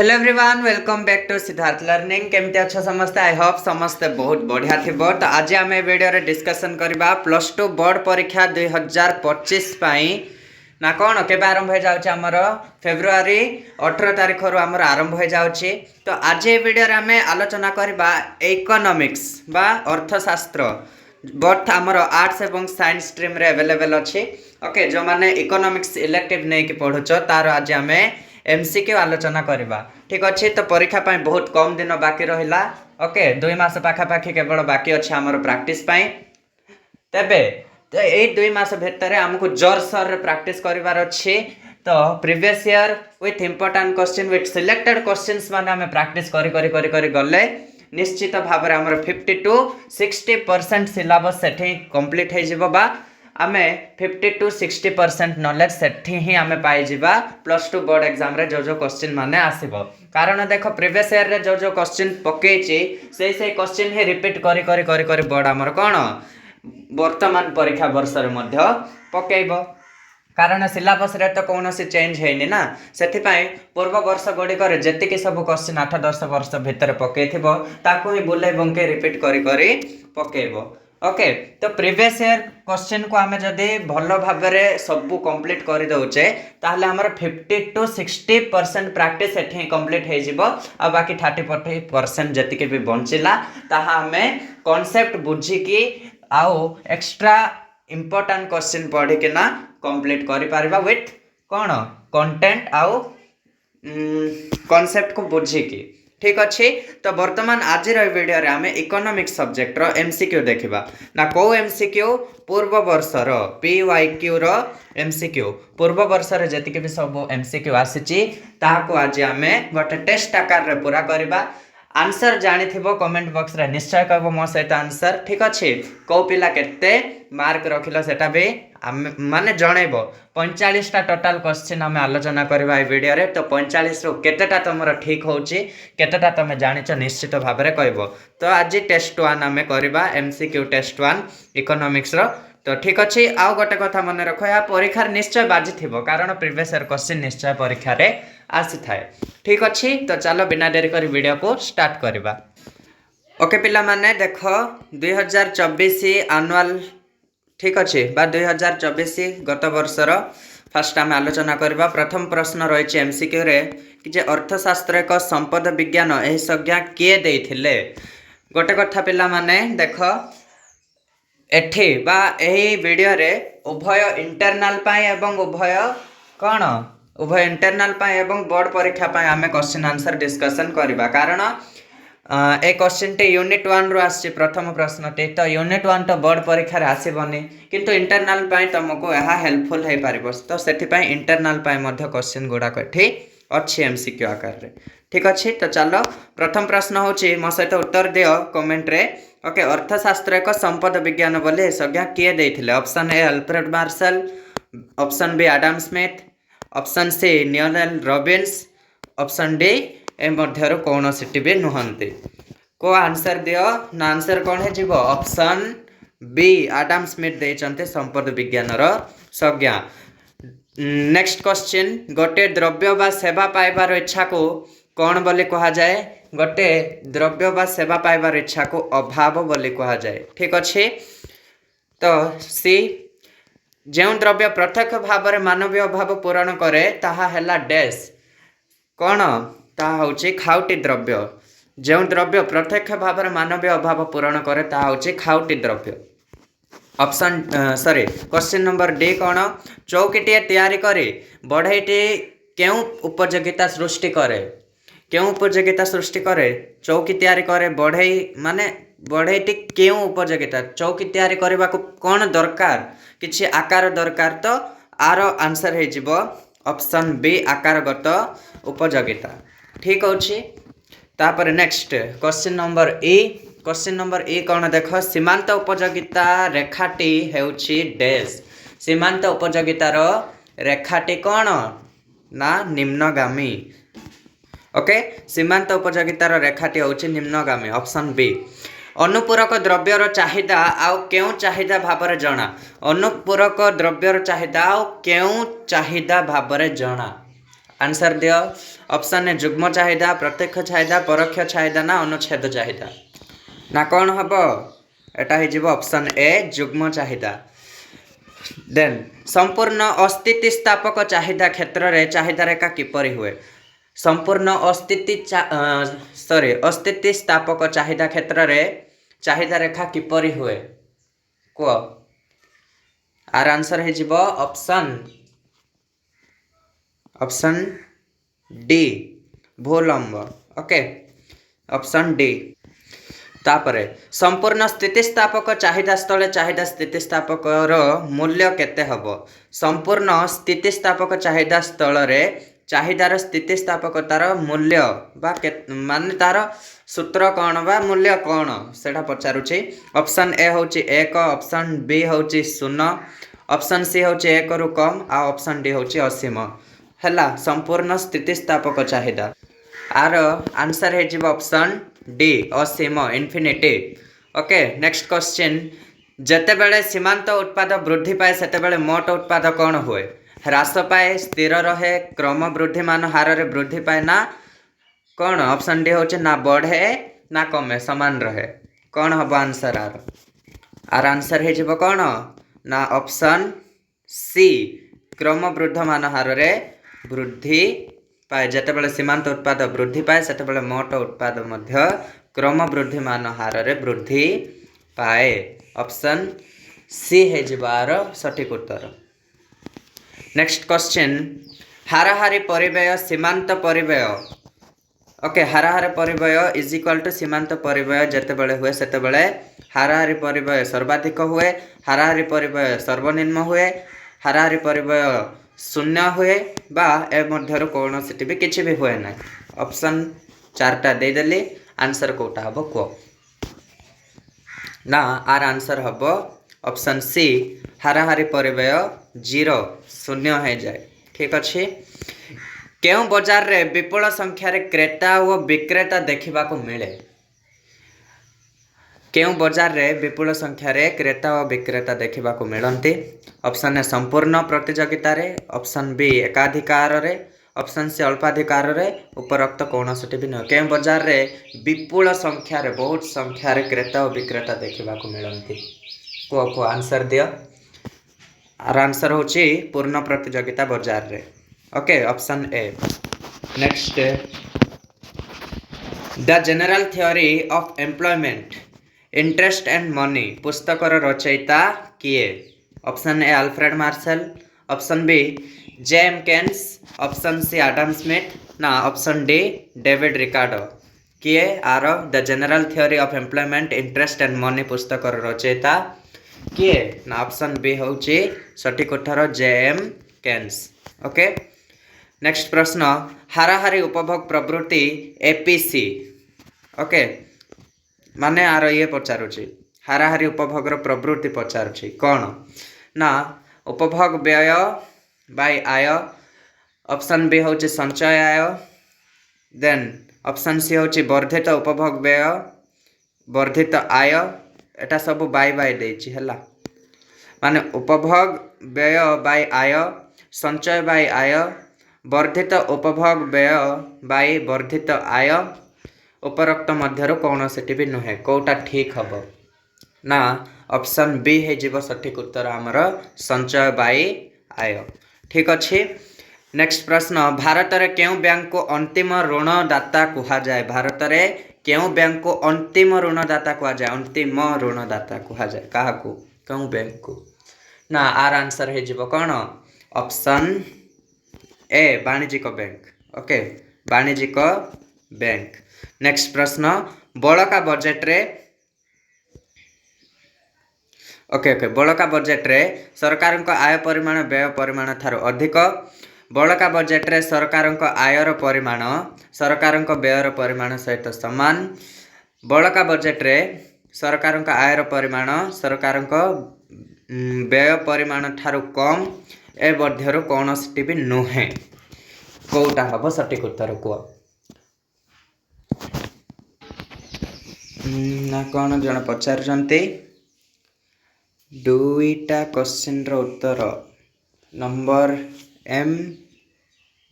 Hello everyone welcome back to Siddharth learning केमती अच्छा समस्ते आई होप समस्ते बहुत बढ़िया थी। तो आज आम वीडियो रे डिस्कशन करबा प्लस टू बोर्ड परीक्षा 2025 ना कौन के आरंभ हो जामर फेब्रुआरी 18 तारीख रु आमर आरंभ हो जाउछि। तो आज ये वीडियो रे आम आलोचना करबा इकोनॉमिक्स बा अर्थशास्त्र बोथ आमर आर्ट्स एवं साइंस स्ट्रीम रे अवेलेबल अच्छी। ओके जो माने इकोनॉमिक्स इलेक्टिव नहीं कि पढ़ुछ तार आज आम एमसीक्यू आलोचना करवा। ठीक अच्छे तो परीक्षा पाई बहुत कम दिन बाकी रहिला। ओके 2 मास पाखापाखि केवल बाकी अच्छे आमर प्रैक्टिस पाई। तेबे तो ये 2 मास भितर आमको जोर सोर प्रैक्टिस करिवार अच्छे। तो previous year with important question with selected questions माने आम प्रैक्टिस करी गले निश्चित भाव में आमर 50 to 60% सिलेबस सेठी कंप्लीट हो जिवो बा आमे 50 to 60% नॉलेज सेठी ही आमे पाई जिबा प्लस टू बोर्ड एग्जाम रे जो क्वेश्चन माने आसीबो। कारण देखो प्रीवियस ईयर रे जो क्वेश्चन पकेछि से क्वेश्चन ही रिपीट करी बोर्ड आमर कोन वर्तमान परीक्षा वर्ष रे मध्य पकेइबो। कारण सिलेबस रे तो कौन सी चेंज है ना से पूर्व वर्ष गुड़िक जी सब क्वेश्चन 8-10 वर्ष भितर पकईथिबो ताकू ही बुले बंके रिपीट करी पकेइबो। ओके तो प्रीवियस ईयर क्वेश्चन को आमे जदि भलो भाबरे सब कंप्लीट कर दउचे ताहले हमर 50 to 60% प्रैक्टिस एठी कंप्लीट हे जिवो आ बाकी 30-40% जतिके भी बंचिला ताहा हमें कांसेप्ट बुझी की आउ एक्स्ट्रा इंपोर्टेंट क्वेश्चन पढ़ी के ना कंप्लीट करि पारिबा विथ कोन कंटेंट आउ कांसेप्ट को बुझी की। ठीक अच्छे तो वर्तमान आज वीडियो रे आमे इकोनॉमिक्स सब्जेक्ट रो एमसीक्यू देखिबा ना को एमसीक्यू पूर्व वर्ष रो पीवाईक्यू रो एमसीक्यू पूर्व वर्ष रे जति के भी सब एमसीक्यू आसीची ताको आज आमे गोटे टेस्ट आकार रे पूरा करबा। आंसर जानी थिबो कमेंट बॉक्स रे निश्चय कहबो मो सहित आंसर। ठीक अच्छे को पिला केते मार्क रखिलो सेटा भी माने जणैबो। 45 टा टोटल क्वेश्चन हमें आलोचना करबा ए वीडियो रे। तो 45 रो केतेटा तमरो ठीक होउची केतेटा तमे जानिचो निश्चित भाव रे कहबो। तो आज टेस्ट 1 हमें करबा एमसीक्यू टेस्ट 1 इकोनॉमिक्स रो। तो ठीक अच्छे आउ गोटे कथा मन रख या परीक्षा निश्चय बाजी थिबो कारण प्रीवियस ईयर क्वेश्चन निश्चय परीक्षा रे आसी थाए। ठीक अच्छे तो चलो बिना देरी कर वीडियो को स्टार्ट करबा। ओके पिला माने देखो 2024 एनुअल ठीक अच्छे बा 2024 गत वर्षर फास्ट आम आलोचना करबा। प्रथम प्रश्न रही एमसीक्यू रे कि जे अर्थशास्त्र एक संपद विज्ञान एही संज्ञा किए देइथिले। गोटे कथा पिला माने देखो एठी बा एही वीडियो रे उभय इंटरनल पाई एवं उभय कौन उभय इंटरनल पाई एवं बोर्ड परीक्षा पाई आमे क्वेश्चन आंसर डिस्कशन करबा। कारण ए क्वेश्चन टे यूनिट 1 रु आसी प्रथम प्रश्न टे तो यूनिट 1 तो बोर्ड परीक्षा रे आसीबनी किंतु इंटरनल पाई तुमको यह हेल्पफुल है पारिबो। तो सेति पाई इंटरनल पाई मध्य क्वेश्चन गुडा कठी अच्छी एमसीक्यू आकार रे। ठीक अच्छे तो चलो प्रथम प्रश्न होची मो सहित उत्तर दियो कमेंट रे। ओके अर्थशास्त्र एक संपद विज्ञान बोले संज्ञा किए देइथिले। Option A Alfred Marshall, option B Adam Smith, option C Lionel Robbins, option D ए मध्यरु कौन सिटी भी नुहंती। को आंसर दियो ना आंसर कौन है जीवो ऑप्शन बी एडम स्मिथ देइचंते संपद विज्ञान रो संज्ञा। नेक्स्ट क्वेश्चन गोटे द्रव्य बा सेवा पाइबार इच्छा को कौन बोली कहा जाए। गोटे द्रव्य बा सेवा पाइबार इच्छा को अभाव बोली कहा जाए। ठीक अच्छे तो सी जो द्रव्य प्रत्यक्ष भाव में मानवीय अभाव पूरण करे ताहा हैला डैश कौन ताहा होची खाउटी द्रव्य। जो द्रव्य प्रत्यक्ष भाव में मानवीय अभाव पूरण करे ताहा होची खाउटी द्रव्य। Option sorry question number D कौन चौकीटे तैयारी करे बढ़ईटी क्यों उपयोगिता सृष्टि करे। क्यों उपयोगिता सृष्टि करे चौकी तैयारी करे बढ़ई माने बढ़ईटी क्यों उपयोगिता चौकी तैयारी करबा को कौन दरकार किछि आकार दरकार। तो आर आंसर है जीवो ऑप्शन बी आकारगत उपयोगिता। ठीक अछि तापर next question number A. Question number A कौन देख सीमांत उपयोगिता रेखाटी हेउछि डैश। सीमांत उपयोगितार रेखाटी कौन ना निम्नगामी। ओके सीमांत उपयोगितार रेखाटी होछि निम्नगामी ऑप्शन बी। अनुपूरक द्रव्यर चाहिदा आउ क्यों चाहिदा भाବରେ जणा। अनुपूरक द्रव्यर चाहिदा आउ क्यों चाहिदा भाବରେ जणा। आंसर दियो। ऑप्शन ए जुग्म चाहिदा, प्रत्यक्ष चाहिदा, परोक्ष चाहिदा ना अनुच्छेद चाहिदा ना कौन हम एटा हो ऑप्शन ए जुग्म चाहिदा। देन संपूर्ण अस्तित्व स्थापक चाहिदा क्षेत्र रे चाहिदा रेखा किपरि हुए। संपूर्ण अस्तित्व स्थापक चाहिदा क्षेत्र रे चाहिदा रेखा किपरि हुए को आर आंसर हो ऑप्शन डी भूलंब। Okay option D. तापरे संपूर्ण स्थितिस्थापक चाहिदा स्थले चाहिदा स्थितिस्थापक मूल्य केते हबो। संपूर्ण स्थितिस्थापक चाहिदा स्थल रे चाहिदार स्थितिस्थापकतार मूल्य बा माने तार सूत्र कौन बा मूल्य कौन सेटा पचारुछि। ऑप्शन ए होची 1, ऑप्शन बी होची 0, ऑप्शन सी होची 1 रु कम आ ऑप्शन डी होची असीम हैला संपूर्ण स्थितिस्थापक चाहिदा। आर आंसर है जीव ऑप्शन डी असीम इन्फिनिटी। ओके नेक्स्ट क्वेश्चन जते बेले सीमांत उत्पाद वृद्धि पाए सेते बेले मोट उत्पाद कौन हुए। ह्रास पाए, स्थिर रहे, क्रम वृद्धिमान हार रे वृद्धि पाए ना कौन। ऑप्शन डी होचे ना बढ़े ना कमे समान रहे कौन हम आंसर आर आंसर है जीव कौन ना ऑप्शन सी क्रम वृद्धमान हार रे वृद्धि पाए। जिते बड़े सीमांत उत्पाद वृद्धि पाए सेते बड़े मोट उत्पाद मध्य क्रम वृद्धिमान हार रे वृद्धि पाए। ऑप्शन सी है जीवार सठिक उत्तर। नेक्स्ट क्वेश्चन हाराहारी परिव्यय सीमांत परिव्यय। ओके हाराहारी परिव्यय इज इक्वल टू सीमांत परिव्यय जिते बड़े हुए सेते बड़े हाराहारी परिव्यय सर्वाधिक हुए, हाराहारी परिव्यय सर्वनिम्न हुए, हाराहारी परिव्यय शून्य हुए बा ए मध्यरु कौन सी भी किसी भी हुए ना। ऑप्शन 4टा देदेली आंसर कोटा हम को ना आर आंसर हम ऑप्शन सी हाराहारी परिव्यय 0 शून्य हो जाए। ठीक अच्छे क्यों बाजार रे विपुल संख्यार क्रेता और विक्रेता देखा मिले। क्यों बाजार रे विपुल संख्यार क्रेता और विक्रेता देखा मिलती। ऑप्शन ए संपूर्ण प्रतियोगिता रे, ऑप्शन बी एकाधिकार रे, ऑप्शन सी अल्पाधिकार रे उपरोक्त कौन सी भी नुह। क्यों बाजार रे विपुल संख्यार बहुत संख्यार क्रेता और विक्रेता देखा मिलती को आंसर दियो। आर आंसर होची पूर्ण प्रतियोगिता बाजार रे। Okay option A. Next the general theory of employment interest and money पुस्तकर रचयिता किए। Option A Alfred Marshall, option B J M Keynes, option C Adam Smith ना ऑप्शन डी डेविड रिकार्डो किए आर the general theory of employment interest and money पुस्तकर रचयिता किए ना ऑप्शन बी होची सठिक उत्तर जेएम केन्स। ओके नेक्स्ट प्रश्न हाराहारी उपभोग प्रवृत्ति एपीसी। ओके माने आर ये पचारुची हाराहारी उपभोग प्रवृत्ति पचारुची कौन ना उपभोग व्यय बाय आय, ऑप्शन बी होची संचय आय, देन ऑप्शन सी होची वर्धित उपभोग व्यय वर्धित आय एटा सब बाय बाय देछि हला माने उपभोग व्यय बाय आय, संचय बाय आय, वर्धित उपभोग व्यय बाय वर्धित आय उपरोक्त मध्यरु कौन सी भी नुहे कौटा ठीक हम ना ऑप्शन बी है जीव सठिक उत्तर आमर संचय बाय आय। ठीक अच्छे नेक्स्ट प्रश्न भारत रे केउ बैंक को अंतिम ऋणदाता कहा जाए। भारत रे केउ बैंक को अंतिम ऋणदाता कहा जाए। अंतिम ऋणदाता कहा जाए क्या को केउ बैंक को ना आर आंसर है जीव कौन ऑप्शन ए वाणिज्यिक बैंक। ओके वाणिज्यिक बैंक। नेक्स्ट प्रश्न बड़का बजेट रे ओके बड़का बजेट रे सरकार को आय परिमाण व्यय परिमाण थारो अधिक। बड़का बजेट रे सरकार को आयर परिमाण सरकार को व्ययर परिमाण सहित समान। बड़का बजेट रे सरकार को आयर परिमाण सरकार को व्यय परिमाण ठारू कम ए मध्यरु कौन सी भी नुहे कौटा हम सठिक उत्तर कह ना कौन जन पचारुचंती दुईटा क्वेश्चन रो उत्तर नंबर एम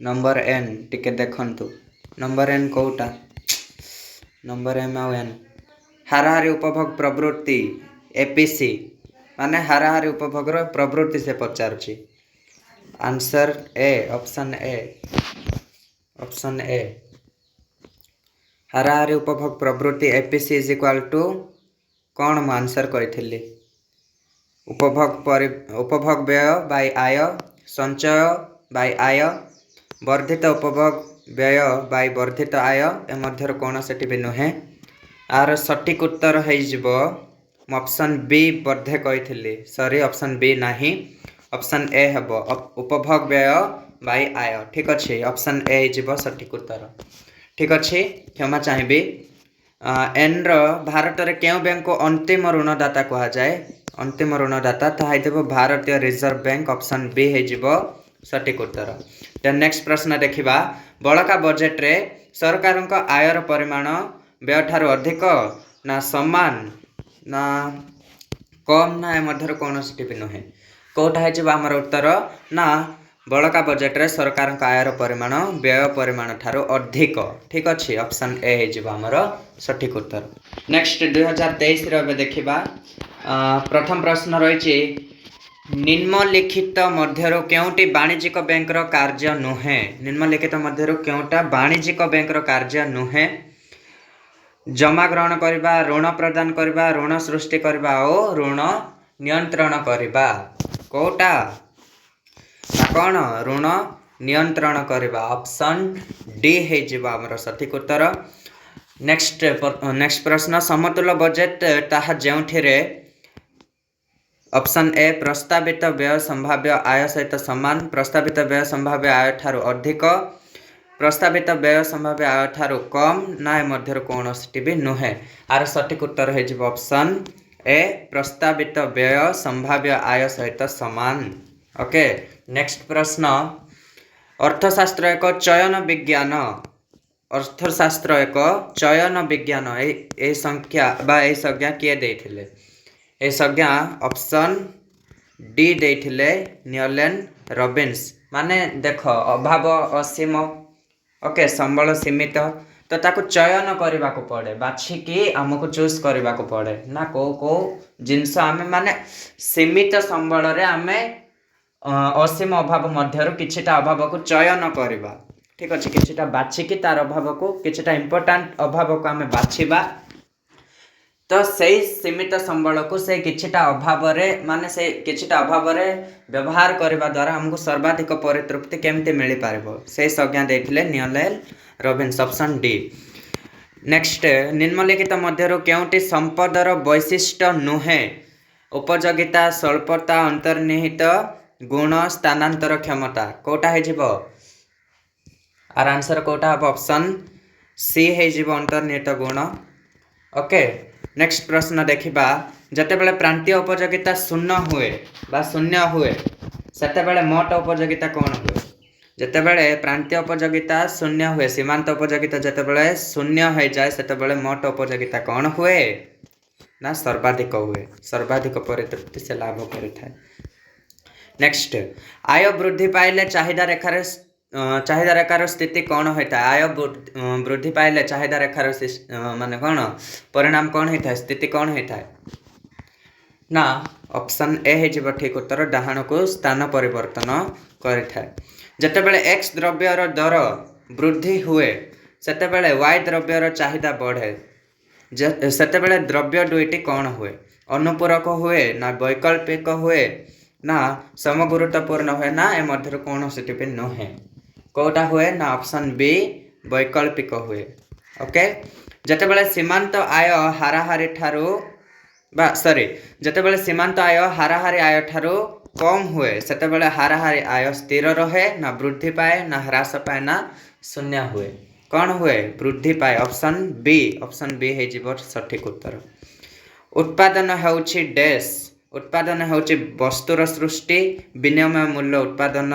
नंबर एन टिके देखंतु नंबर एन कोटा नंबर एम आउ एन हाराहारी उपभोग प्रवृत्ति एपीसी माने हाराहारी उपभोग प्रवृत्ति से पचारुछि आंसर ए ऑप्शन ए हाराहारी उपभोग प्रवृत्ति एपीसी इज इक्वल टू कौन मु आंसर कही उपभोग व्यय बाय आय संचय बाय आय वर्धित उपभोग व्यय बाय वर्धित आय ए मध्यर कौन से भी नुहे आर सठिक उत्तर हो ऑप्शन बी बर्धे कही सॉरी ऑप्शन बी नाही ऑप्शन ए हम उपभोग व्यय बाय आय ठीक अच्छे ऑप्शन ए हो सठिक उत्तर ठीक अच्छे क्षमा चाहिए एन भारत में क्यों बैंक को अंतिम ऋणदाता कह जाए अंतिम ऋणदाता ताहा भारतीय रिजर्व बैंक ऑप्शन बी हो सठिक उत्तर देन नेक्स्ट प्रश्न देखिबा बड़का बजेट रे सरकार आयर परिमाण व्यय ठारू अधिक ना समान ना कम ना ए मध्य कौन भी नुहे कौटा है आमर उत्तर ना बड़का बजेट रे सरकार आयर परिमाण व्यय परिमाण ठारू अधिक ठीक अच्छे ऑप्शन ए हो आमर सठिक उत्तर नेक्स्ट 2023 रे देखिबा प्रथम प्रश्न रही निम्नलिखित मध्यरु केउटी वाणिज्यिक बैंक रो कार्य नुहे निम्नलिखित मध्यरु केउटा वाणिज्यिक बैंक रो कार्य नुहे जमा ग्रहण करबा ऋण प्रदान करबा ऋण सृष्टि करबा और ऋण नियंत्रण करबा कोटा ना कौन ऋण नियंत्रण करबा ऑप्शन डी है आमर सठिक उत्तर नेक्स्ट प्रश्न समतुल्य बजेट ताहा जेउठिरे ऑप्शन ए प्रस्तावित व्यय संभाव्य आय सहित समान प्रस्तावित व्यय संभाव्य आय ठारू अधिक प्रस्तावित व्यय संभाव्य आय ठारू कम ना मध्य कौन भी नुहे आर सठिक उत्तर हो ऑप्शन ए प्रस्तावित व्यय संभाव्य आय सहित समान ओके नेक्स्ट प्रश्न अर्थशास्त्र एक चयन विज्ञान अर्थशास्त्र एक चयन विज्ञान ए संख्या बा ए संज्ञा किए देथिले ए संज्ञा ऑप्शन डी देथिले न्यूलैंड रॉबिन्स माने देख अभाव असीम ओके संबल सीमित तो ताको चयन करने को पड़े बाछिकी आमको चूज करने को पड़े ना को जिनस आम माने सीमित संबल रे आमे असीम अभाव मध्यरु किछिटा अभाव को चयन करवा ठीक अच्छे किछिटा बाछिकी तार अभाव को किछिटा इंपोर्टेंट अभाव को आमे बाछिबा तो सही सीमित संबल को से किछिटा अभाव रे माने से किछिटा अभाव रे व्यवहार करबा द्वारा हमको सर्वाधिक परितृप्ति केमते मिली पारबो से संज्ञा देथिले Lionel Robbins option D next निम्नलिखित मध्यरु केउटी संपदर वैशिष्ट्य नुहे उपयोगिता स्वल्पता अंतर्निहित गुण स्थानांतर क्षमता कोटा है जीवो आर आंसर कोटा हम ऑप्शन सी है जीवो अंतर्निहित गुण ओके नेक्स्ट प्रश्न देखिबा जतेबेले प्रांतीय उपयोगिता शून्य हुए बा शून्य हुए सेतेबेले मोट उपयोगिता कौन हुए जतेबेले प्रांतीय उपयोगिता शून्य हुए सीमांत उपयोगिता जतेबेले शून्य हो जाए सेतेबेले मोट उपयोगिता कौन हुए ना सर्वाधिक हुए सर्वाधिक परितृप्ति से लाभ करिथाय नेक्स्ट आय वृद्धि पाइले चाहिदा रेखार स्थिति कौन होता है आय वृद्धि पाइले चाहिदा रेखार माने कौन परिणाम कौन होता है स्थिति कौन होता है ना ऑप्शन ए है ठीक उत्तर डाहाण को स्थान परिवर्तन करिथाय जतेबेले एक्स द्रव्यर दर वृद्धि हुए सेतेबेले वाई द्रव्यर चाहिदा बढ़े सेतेबेले द्रव्य दुईटी कौन हुए अनुपूरक हुए ना वैकल्पिक हुए ना समगुरुत्वपूर्ण हुए ना ए मध्य कौन से भी नुहे कोटा हुए ना ऑप्शन बी वैकल्पिक हुए ओके जतेबेले सीमांत आय हाराहारी ठारू बा सॉरी जतेबेले सीमांत आय हाराहारी आय ठारू कम हुए सेतेबेले हाराहारी आय स्थिर रहे ना वृद्धि पाए ना ह्रास पाए ना शून्य हुए कौन हुए वृद्धि पाए ऑप्शन बी है सठिक उत्तर उत्पादन होउछि डैश उत्पादन होउछि वस्तुर सृष्टि विनिमय मूल्य उत्पादन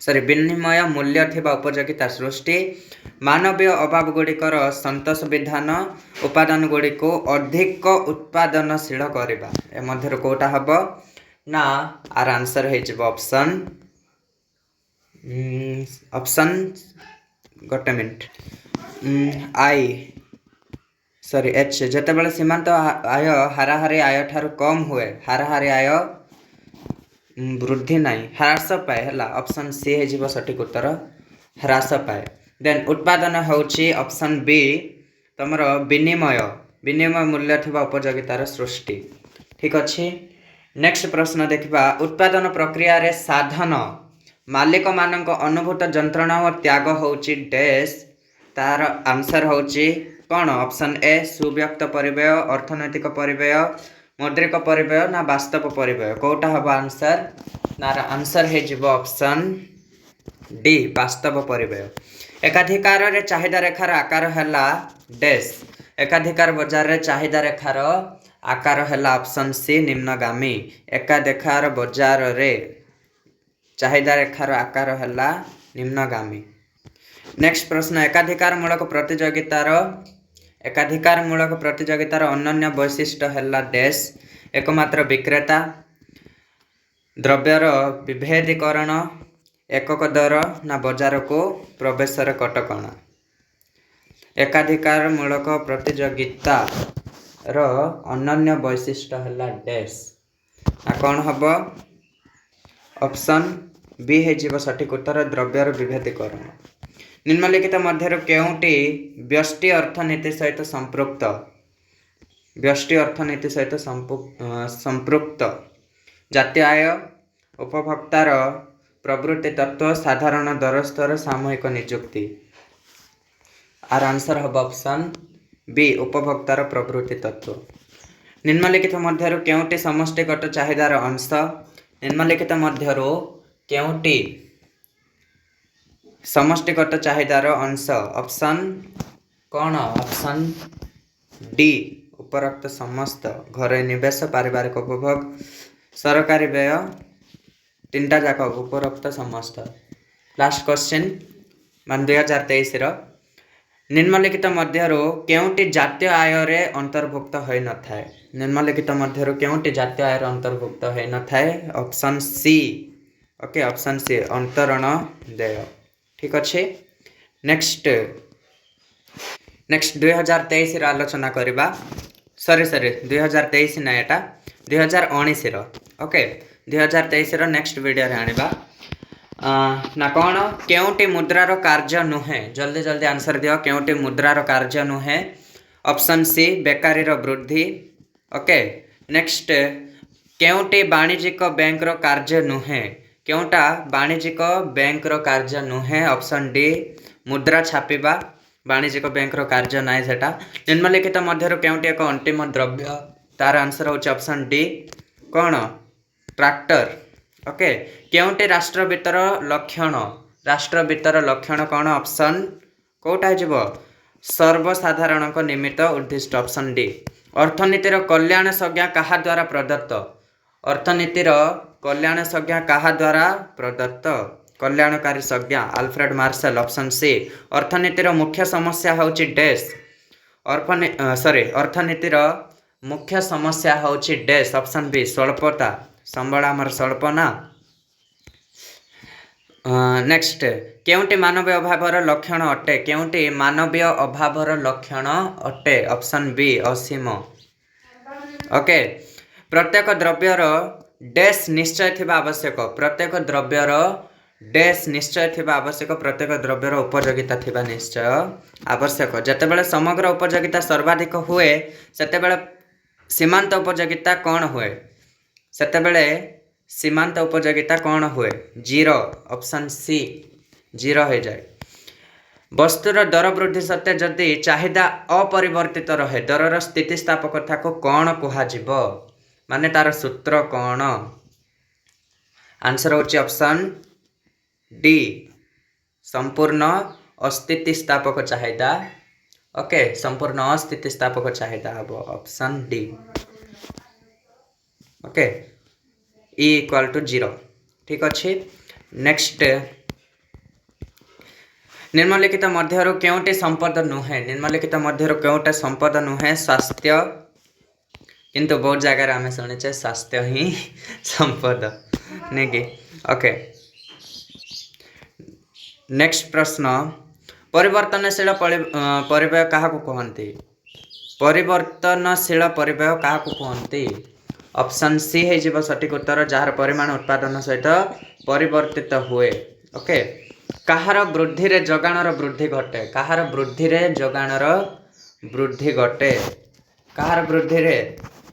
विनिमय मूल्य थिबा उपयोगिता सृष्टि मानवीय अभाव गुड़िकर संतोष विधान उपादान गुड़ी को अधिक उत्पादनशील करबा ए मध्य कोटा हब ना आर आंसर है ऑप्शन ऑप्शन गोटे मिनट आई सॉरी एच जितेबाला सीमांत आय हाराहारी आय ठारू कम हुए हाराहारी आय वृद्धि नाई ह्रास पाए है ऑप्शन सी है सठिक उत्तर ह्रास पाए। देन उत्पादन होची ऑप्शन बी तुमर विनिमय विनिमय मूल्य थिबा उपयोगितार सृष्टि ठीक अच्छे। नेक्स्ट प्रश्न देखिबा उत्पादन प्रक्रिया रे साधन मालिक मानक अनुभूत जंत्रणा और त्याग होची डैश तार आंसर होची कौन ऑप्शन ए सुव्यक्त परिव्यय अर्थनैतिक परिव्यय मौद्रिक परिव्यय ना वास्तव परिव्यय कोटा हबा आंसर नार आंसर है जीव ऑप्शन डी वास्तव परिव्यय। एकाधिकार रे चाहिदा रेखार आकार हैला डैश एकाधिकार बजार रे चाहिदा रेखार आकार हैला ऑप्शन सी निम्नगामी एकाधिकार बजार रे चाहिदा रेखार आकार हैला निम्नगामी। नेक्स्ट प्रश्न एकाधिकार मूलक प्रतियोगितार अनन्य वैशिष्ट्य हैला डैश एकमात्र विक्रेता द्रव्यर विभेदीकरण एकक दर ना बजार को प्रवेश कटकणा। एकाधिकार मूलक प्रतियोगितार अनन्य वैशिष्ट्य हैला डैश ना कौन हम ऑप्शन बी है सठिक उत्तर द्रव्यर विभेदीकरण। निम्नलिखित मध्य केउटी व्यष्टि अर्थनीति सहित संपृक्त जातीय आय उपभोक्तार प्रवृत्ति तत्व साधारण दर स्तर सामूहिक निजुक्ति आर आंसर हम ऑप्शन बी उपभोक्तार प्रवृत्ति तत्व। निम्नलिखित मध्य केउटी समष्टिगत चाहिदार अंश निम्नलिखित मध्य केउटी समष्टिगत चाहिदार अंश ऑप्शन कौन ऑप्शन डी उपरोक्त समस्त घर निवेश पारिवारिक उपभोग सरकारी व्यय तीनटा जाक उपरोक्त समस्त। लास्ट क्वेश्चन मान 2023 निम्नलिखित मध्य केउटी जातीय आय रे अंतर्भुक्त होई न थाए निम्नलिखित मध्य केउटी जातीय आय रे अंतर्भुक्त होई न थाए option C okay option C अंतरण देय ठीक अच्छे। नेक्स्ट 2023 रा आलोचना करबा सॉरी 2023 ना एटा 2019 ओके 2023 नेक्स्ट वीडियो रे आनिबा ना कौन केउटी मुद्रार कार्य नुहे जल्दी जल्दी आंसर दियो केउटी मुद्रार कार्य नुहे ऑप्शन सी बेकारी वृद्धि ओके। नेक्स्ट केउटी वाणिज्यिक बैंक रो कार्य नुहे केउटा वाणिज्यिक बैंक रो कार्य नुहे ऑप्शन डी मुद्रा छापिबा वाणिज्यिक बैंक रो कार्य नाइ सेटा। निम्नलिखित मध्य केउटी एक अंतिम द्रव्य तार आंसर होची ऑप्शन डी कौन ट्रैक्टर ओके। केउटी राष्ट्रवित्तर लक्षण कौन ऑप्शन कोटा जीव सर्वसाधारण निमित्त उद्दिष्ट ऑप्शन डी। अर्थनीतिर कल्याण संज्ञा कहा द्वारा प्रदत्त अर्थनीतिर कल्याण संज्ञा कहा द्वारा प्रदत्त कल्याणकारी संज्ञा आल्फ्रेड मार्शल ऑप्शन सी। अर्थनीतिर मुख्य समस्या होची डैश अर्थनीतिर मुख्य समस्या होची डैश ऑप्शन बी स्वल्पता संबल आमर स्वल्प ना। नेक्स्ट केउटी मानवीय अभावर लक्षण अटे केउटी मानवीय अभावर लक्षण अटे ऑप्शन बी असीम ओके। प्रत्येक द्रव्यर डैश निश्चय थिबा आवश्यक प्रत्येक द्रव्यर डैश निश्चय थिबा आवश्यक प्रत्येक द्रव्यर उपयोगिता थिबा निश्चय आवश्यक। जेतेबेले समग्र उपयोगिता सर्वाधिक हुए सेतेबेले सीमांत उपयोगिता कौन हुए सेतेबेले सीमांत उपयोगिता कौन हुए जीरो ऑप्शन सी जीरो हो जाए। वस्तुर दर वृद्धि सत्ते जदि चाहिदा अपरिवर्तित रहे दरर स्थितिस्थापकता को कौन कुहाजिबो माने तार सूत्र कौन आंसर होची ऑप्शन डी संपूर्ण अस्थितिस्थापक चाहिदा ओके संपूर्ण अस्थितिस्थापक चाहिदा हम option D okay E equal to 0 ठीक अच्छे। नेक्स्ट निम्नलिखित मध्य केउटी संपद नुहे निम्नलिखित मध्य केउटा संपद नुहे स्वास्थ्य किंतु बहुत जगह आम शुणीचे स्वास्थ्य ही संपद नहीं कि ओके। नेक्स्ट प्रश्न परिवर्तनशील परिव्यय क्या कहते परिवर्तनशील परिव्यय क्या कहते ऑप्शन सी है सठिक उत्तर जार परिमाण उत्पादन सहित परिवर्तित हुए ओके कहार वृद्धि रे जगाणर वृद्धि घटे कहार वृद्धि रे जगाणर वृद्धि घटे कहार वृद्धि रे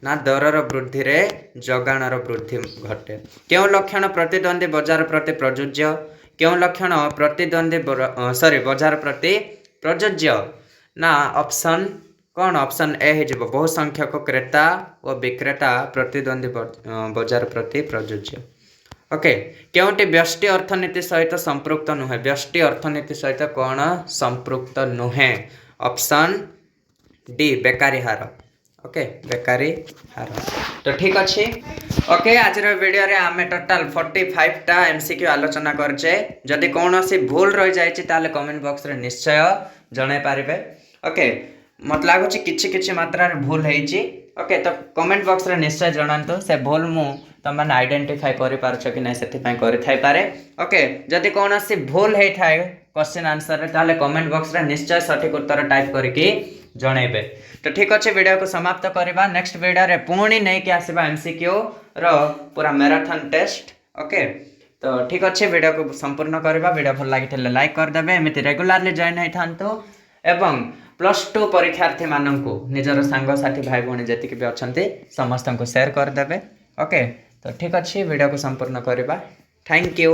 ना दरर वृद्धि रे जगाणर वृद्धि घटे क्यों लक्षण प्रतिद्वंदी बाजार प्रति प्रযোज्य क्यों लक्षण प्रतिद्वंदी बाजार प्रति प्रযোज्य ना ऑप्शन कौन ऑप्शन ए है बहुसंख्यक क्रेता और विक्रेता प्रतिद्वंदी बाजार प्रति प्रযোज्य ओके क्योंटी व्यष्टि अर्थनीति सहित संपृक्त नुहे व्यष्टि अर्थनीति सहित कौन संपृक्त नुहे ऑप्शन डी बेकारी हार ओके बेकारी हार तो ठीक अच्छे ओके आज वीडियो रे आमे टोटाल 45 टा एमसीक्यू आलोचना करछे जदि कौन सी भूल रही जाइछि ताले कमेंट बॉक्स रे निश्चय जणाई पारिबे ओके मत लागुच किछि मात्रा रे भूल होईछि ओके तो कमेंट बॉक्स रे निश्चय जणांतु से भूल मु तुम मैंने आइडेंटिफाई करि पारछ कि नै सेति पय करि थाई पारे ओके जदि कौन सी भूल हेई थाए क्वेश्चन आंसर रे ताले कमेंट बॉक्स रे निश्चय सठिक उत्तर टाइप करके जणेबे तो ठीक अच्छे वीडियो को समाप्त करवा नेक्स्ट वीडियो रे पुणी नै कि आसीबा एमसीक्यू रो पूरा मैराथन टेस्ट ओके तो ठीक अच्छे वीडियो को संपूर्ण करवा वीडियो भल लागि लाइक कर देबे एमिति रेगुलरली जॉइन होई थांतो एवं +2 परीक्षार्थी माननकु निजर सांग साथी भाई भौणी जति भी अछंती समस्त को शेयर कर देबे ओके तो ठीक अच्छे वीडियो को संपूर्ण करवा थैंक यू।